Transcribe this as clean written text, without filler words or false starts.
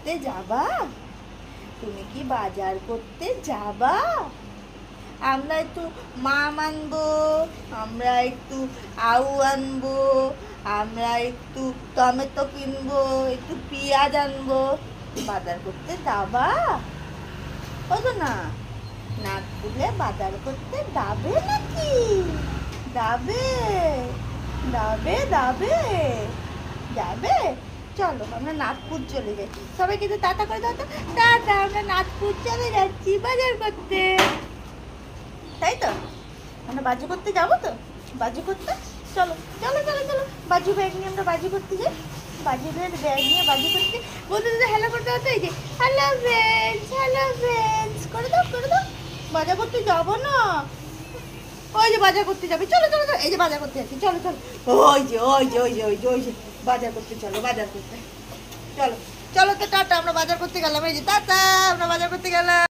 করতে যাবা? তুমি কি বাজার করতে যাবা? আমরা একটু মাম আনবো, আমরা একটু আউ আনবো, আমরা একটু টমেটো কিনবো, একটু পেঁয়াজ আনবো। বাজার করতে যাবা? বলো না, নাক খুলে বাজার করতে যাবে নাকি? যাবে? যাবে যাবে যাবে? চলো আমরা নাগপুর চলে যাই। সবাই কিন্তু টাটা করে দাও তো। টাটা, আমরা নাগপুর চলে যাচ্ছি বাজার করতে। তাই তো, আমরা বাজি করতে যাবো তো? বাজি করতে চলো চলো চলো চলো। বাজি ব্যাগ নিয়ে আমরা বাজি করতে যাই। বাজি ব্যাগ নিয়ে বাজি করতে। বন্ধুদের হ্যালো করতে হতো। এই যে হ্যালো ফ্রেন্ডস, হ্যালো ফ্রেন্ডস করে দাও করে দাও। বাজার করতে যাবো না? ওই যে বাজার করতে যাবে, চলো চলো চলো। এই যে বাজার করতে যাচ্ছি, চলো চলো। ওই যে ওই যে ওই যে ওই যে ওই যে বাজার করতে, চলো বাজার করতে চলো। চলো তো টাটা, আমরা বাজার করতে গেলাম। এই যে টাটা, আমরা বাজার করতে গেলাম।